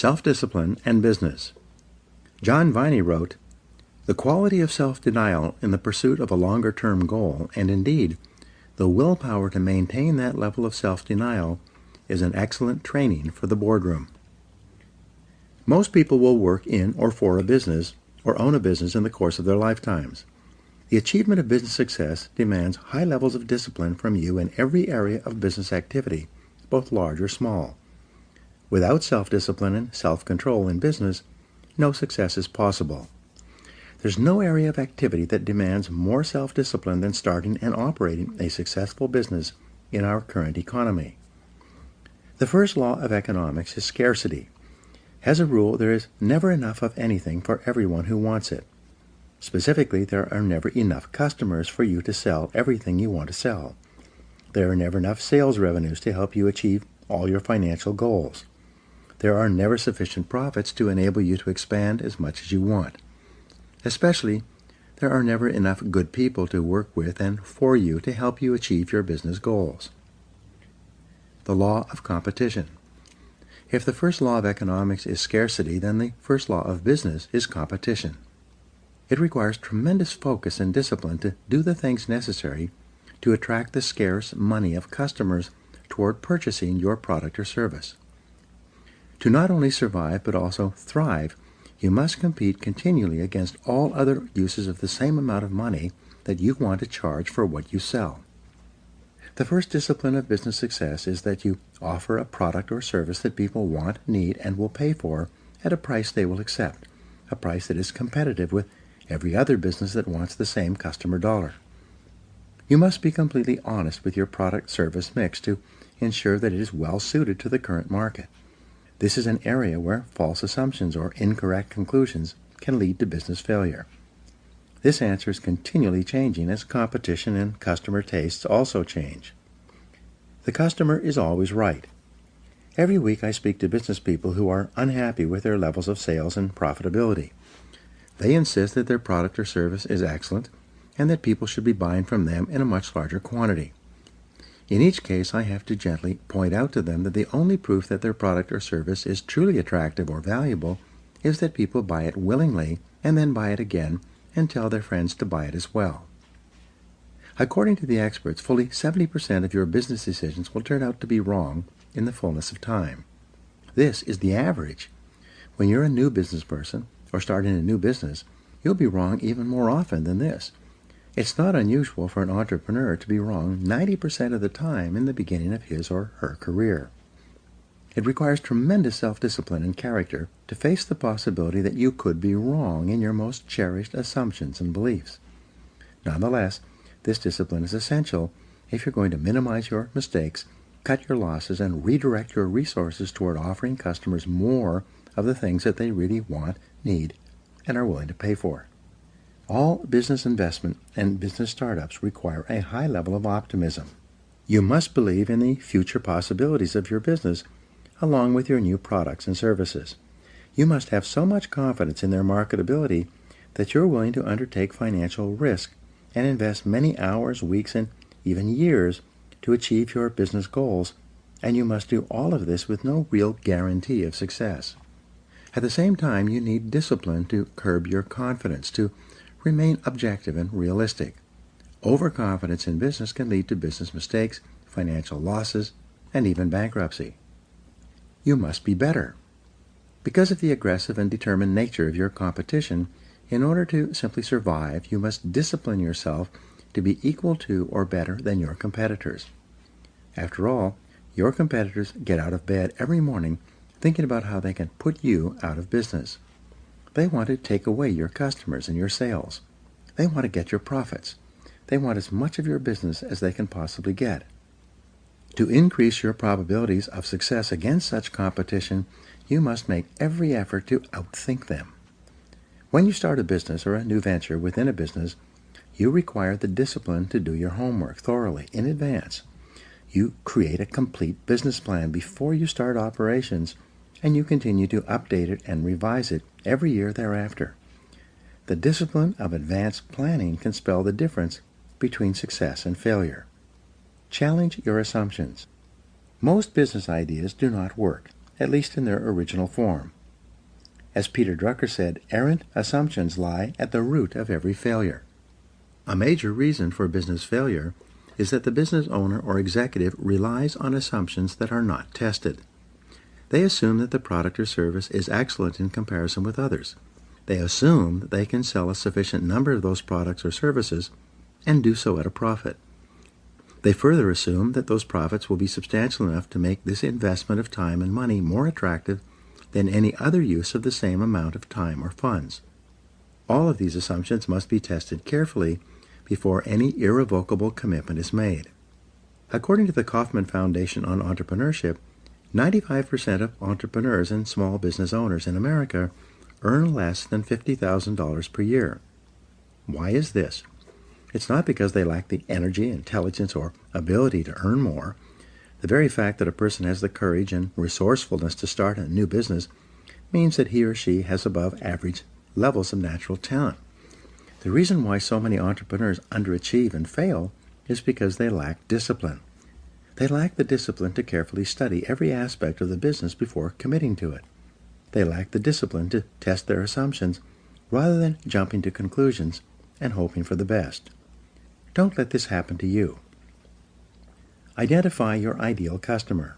Self-discipline and business. John Viney wrote, "The quality of self-denial in the pursuit of a longer-term goal, and indeed, the willpower to maintain that level of self-denial, is an excellent training for the boardroom." Most people will work in or for a business or own a business in the course of their lifetimes. The achievement of business success demands high levels of discipline from you in every area of business activity, both large or small. Without self-discipline and self-control in business, no success is possible. There's no area of activity that demands more self-discipline than starting and operating a successful business in our current economy. The first law of economics is scarcity. As a rule, there is never enough of anything for everyone who wants it. Specifically, there are never enough customers for you to sell everything you want to sell. There are never enough sales revenues to help you achieve all your financial goals. There are never sufficient profits to enable you to expand as much as you want. Especially, there are never enough good people to work with and for you to help you achieve your business goals. The law of competition. If the first law of economics is scarcity, then the first law of business is competition. It requires tremendous focus and discipline to do the things necessary to attract the scarce money of customers toward purchasing your product or service. To not only survive but also thrive, you must compete continually against all other uses of the same amount of money that you want to charge for what you sell. The first discipline of business success is that you offer a product or service that people want, need, and will pay for at a price they will accept, a price that is competitive with every other business that wants the same customer dollar. You must be completely honest with your product-service mix to ensure that it is well suited to the current market. This is an area where false assumptions or incorrect conclusions can lead to business failure. This answer is continually changing as competition and customer tastes also change. The customer is always right. Every week I speak to business people who are unhappy with their levels of sales and profitability. They insist that their product or service is excellent and that people should be buying from them in a much larger quantity. In each case, I have to gently point out to them that the only proof that their product or service is truly attractive or valuable is that people buy it willingly and then buy it again and tell their friends to buy it as well. According to the experts, fully 70% of your business decisions will turn out to be wrong in the fullness of time. This is the average. When you're a new business person or starting a new business, you'll be wrong even more often than this. It's not unusual for an entrepreneur to be wrong 90% of the time in the beginning of his or her career. It requires tremendous self-discipline and character to face the possibility that you could be wrong in your most cherished assumptions and beliefs. Nonetheless, this discipline is essential if you're going to minimize your mistakes, cut your losses, and redirect your resources toward offering customers more of the things that they really want, need, and are willing to pay for. All business investment and business startups require a high level of optimism. You must believe in the future possibilities of your business along with your new products and services. You must have so much confidence in their marketability that you're willing to undertake financial risk and invest many hours, weeks, and even years to achieve your business goals, and you must do all of this with no real guarantee of success. At the same time, you need discipline to curb your confidence, to remain objective and realistic. Overconfidence in business can lead to business mistakes, financial losses, and even bankruptcy. You must be better. Because of the aggressive and determined nature of your competition, in order to simply survive, you must discipline yourself to be equal to or better than your competitors. After all, your competitors get out of bed every morning thinking about how they can put you out of business. They want to take away your customers and your sales. They want to get your profits. They want as much of your business as they can possibly get. To increase your probabilities of success against such competition, you must make every effort to outthink them. When you start a business or a new venture within a business, you require the discipline to do your homework thoroughly in advance. You create a complete business plan before you start operations, and you continue to update it and revise it every year thereafter. The discipline of advanced planning can spell the difference between success and failure. Challenge your assumptions. Most business ideas do not work, at least in their original form. As Peter Drucker said, errant assumptions lie at the root of every failure. A major reason for business failure is that the business owner or executive relies on assumptions that are not tested. They assume that the product or service is excellent in comparison with others. They assume that they can sell a sufficient number of those products or services and do so at a profit. They further assume that those profits will be substantial enough to make this investment of time and money more attractive than any other use of the same amount of time or funds. All of these assumptions must be tested carefully before any irrevocable commitment is made. According to the Kauffman Foundation on Entrepreneurship, 95% of entrepreneurs and small business owners in America earn less than $50,000 per year. Why is this? It's not because they lack the energy, intelligence, or ability to earn more. The very fact that a person has the courage and resourcefulness to start a new business means that he or she has above average levels of natural talent. The reason why so many entrepreneurs underachieve and fail is because they lack discipline. They lack the discipline to carefully study every aspect of the business before committing to it. They lack the discipline to test their assumptions rather than jumping to conclusions and hoping for the best. Don't let this happen to you. Identify your ideal customer.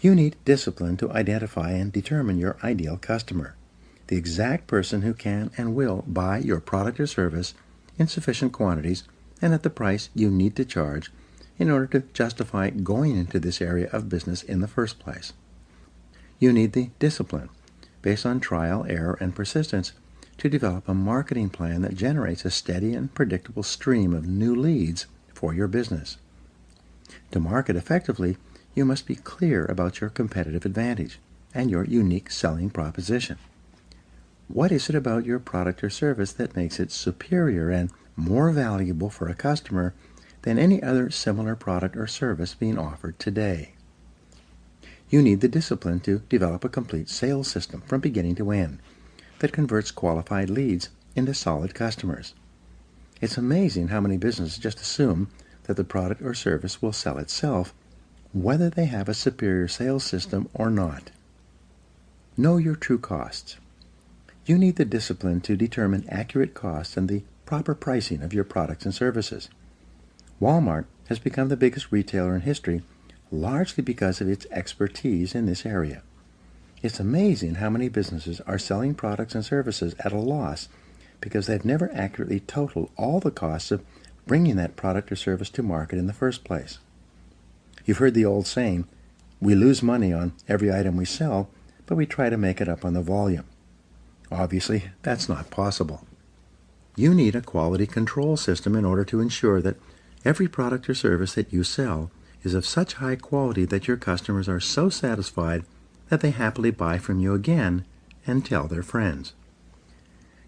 You need discipline to identify and determine your ideal customer, the exact person who can and will buy your product or service in sufficient quantities and at the price you need to charge in order to justify going into this area of business in the first place. You need the discipline, based on trial, error, and persistence, to develop a marketing plan that generates a steady and predictable stream of new leads for your business. To market effectively, you must be clear about your competitive advantage and your unique selling proposition. What is it about your product or service that makes it superior and more valuable for a customer than any other similar product or service being offered today? You need the discipline to develop a complete sales system from beginning to end that converts qualified leads into solid customers. It's amazing how many businesses just assume that the product or service will sell itself, whether they have a superior sales system or not. Know your true costs. You need the discipline to determine accurate costs and the proper pricing of your products and services. Walmart has become the biggest retailer in history, largely because of its expertise in this area. It's amazing how many businesses are selling products and services at a loss because they've never accurately totaled all the costs of bringing that product or service to market in the first place. You've heard the old saying, we lose money on every item we sell, but we try to make it up on the volume. Obviously, that's not possible. You need a quality control system in order to ensure that every product or service that you sell is of such high quality that your customers are so satisfied that they happily buy from you again and tell their friends.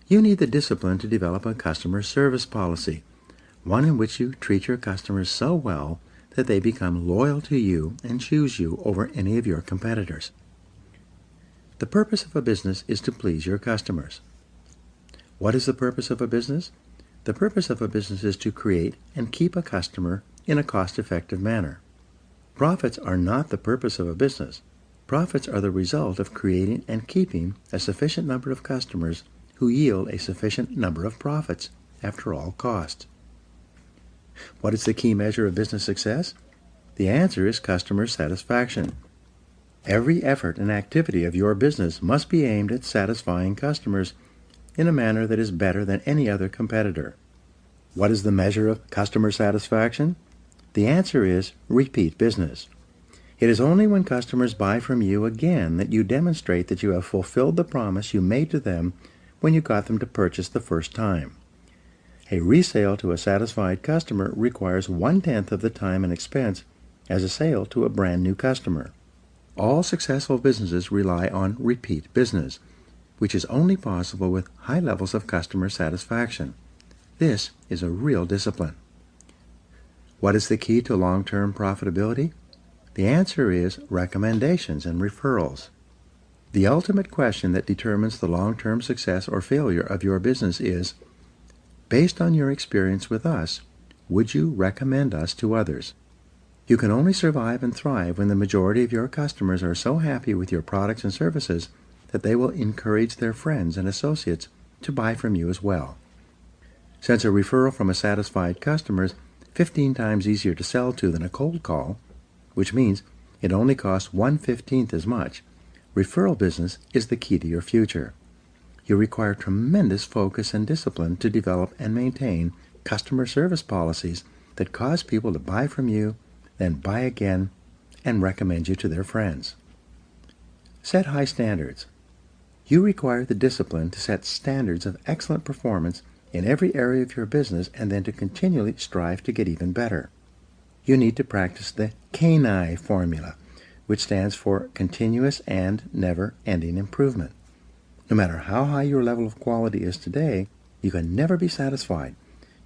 You need the discipline to develop a customer service policy, one in which you treat your customers so well that they become loyal to you and choose you over any of your competitors. The purpose of a business is to please your customers. What is the purpose of a business? The purpose of a business is to create and keep a customer in a cost-effective manner. Profits are not the purpose of a business. Profits are the result of creating and keeping a sufficient number of customers who yield a sufficient number of profits after all costs. What is the key measure of business success? The answer is customer satisfaction. Every effort and activity of your business must be aimed at satisfying customers in a manner that is better than any other competitor. What is the measure of customer satisfaction? The answer is repeat business. It is only when customers buy from you again that you demonstrate that you have fulfilled the promise you made to them when you got them to purchase the first time. A resale to a satisfied customer requires 1/10 of the time and expense as a sale to a brand new customer. All successful businesses rely on repeat business, which is only possible with high levels of customer satisfaction. This is a real discipline. What is the key to long-term profitability? The answer is recommendations and referrals. The ultimate question that determines the long-term success or failure of your business is, based on your experience with us, would you recommend us to others? You can only survive and thrive when the majority of your customers are so happy with your products and services that they will encourage their friends and associates to buy from you as well. Since a referral from a satisfied customer is 15 times easier to sell to than a cold call, which means it only costs 1/15 as much, referral business is the key to your future. You require tremendous focus and discipline to develop and maintain customer service policies that cause people to buy from you, then buy again, and recommend you to their friends. Set high standards. You require the discipline to set standards of excellent performance in every area of your business and then to continually strive to get even better. You need to practice the CANI formula, which stands for continuous and never-ending improvement. No matter how high your level of quality is today, you can never be satisfied.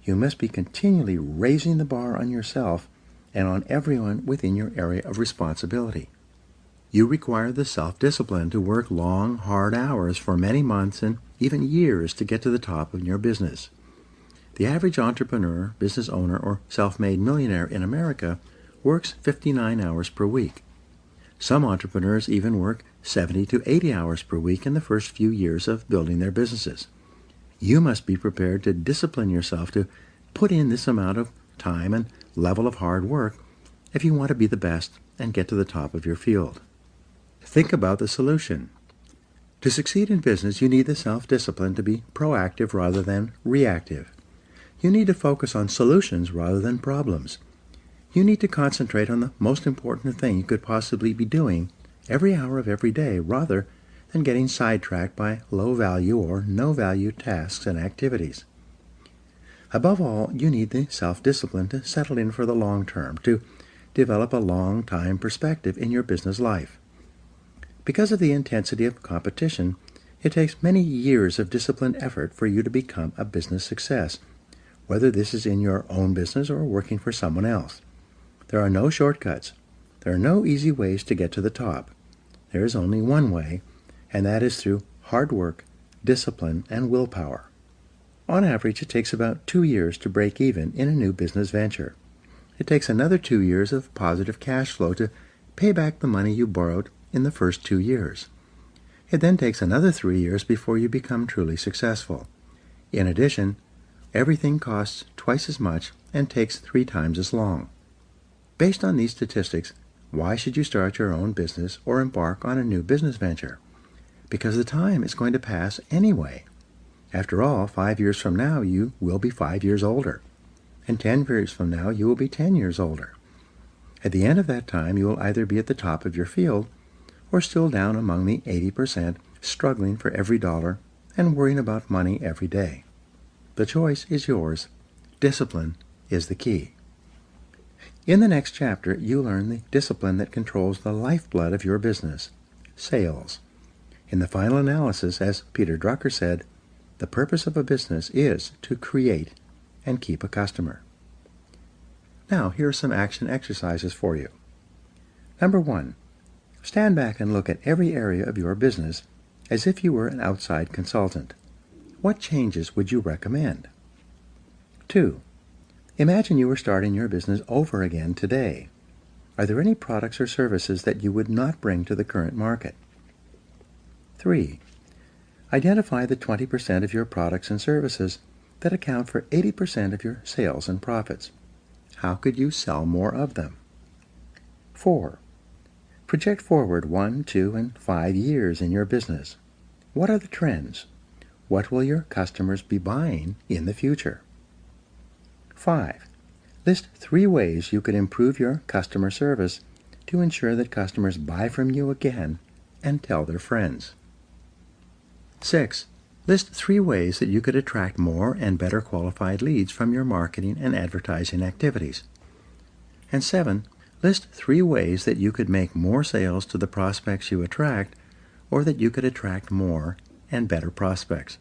You must be continually raising the bar on yourself and on everyone within your area of responsibility. You require the self-discipline to work long, hard hours for many months and even years to get to the top of your business. The average entrepreneur, business owner, or self-made millionaire in America works 59 hours per week. Some entrepreneurs even work 70 to 80 hours per week in the first few years of building their businesses. You must be prepared to discipline yourself to put in this amount of time and level of hard work if you want to be the best and get to the top of your field. Think about the solution. To succeed in business, you need the self-discipline to be proactive rather than reactive. You need to focus on solutions rather than problems. You need to concentrate on the most important thing you could possibly be doing every hour of every day rather than getting sidetracked by low-value or no-value tasks and activities. Above all, you need the self-discipline to settle in for the long term, to develop a long-time perspective in your business life. Because of the intensity of competition, it takes many years of disciplined effort for you to become a business success, whether this is in your own business or working for someone else. There are no shortcuts. There are no easy ways to get to the top. There is only one way, and that is through hard work, discipline, and willpower. On average, it takes about 2 years to break even in a new business venture. It takes another 2 years of positive cash flow to pay back the money you borrowed in the first 2 years. It then takes another 3 years before you become truly successful. In addition, everything costs twice as much and takes 3 times as long. Based on these statistics, why should you start your own business or embark on a new business venture? Because the time is going to pass anyway. After all, 5 years from now, you will be 5 years older. And 10 years from now, you will be 10 years older. At the end of that time, you will either be at the top of your field or still down among the 80%, struggling for every dollar and worrying about money every day. The choice is yours. Discipline is the key. In the next chapter, you learn the discipline that controls the lifeblood of your business, sales. In the final analysis, as Peter Drucker said, the purpose of a business is to create and keep a customer. Now, here are some action exercises for you. Number 1, stand back and look at every area of your business as if you were an outside consultant. What changes would you recommend? 2, imagine you were starting your business over again today. Are there any products or services that you would not bring to the current market? 3, identify the 20% of your products and services that account for 80% of your sales and profits. How could you sell more of them? 4, project forward 1, 2, and 5 years in your business. What are the trends? What will your customers be buying in the future? 5, list 3 ways you could improve your customer service to ensure that customers buy from you again and tell their friends. 6, list 3 ways that you could attract more and better qualified leads from your marketing and advertising activities. And 7, list 3 ways that you could make more sales to the prospects you attract or that you could attract more and better prospects.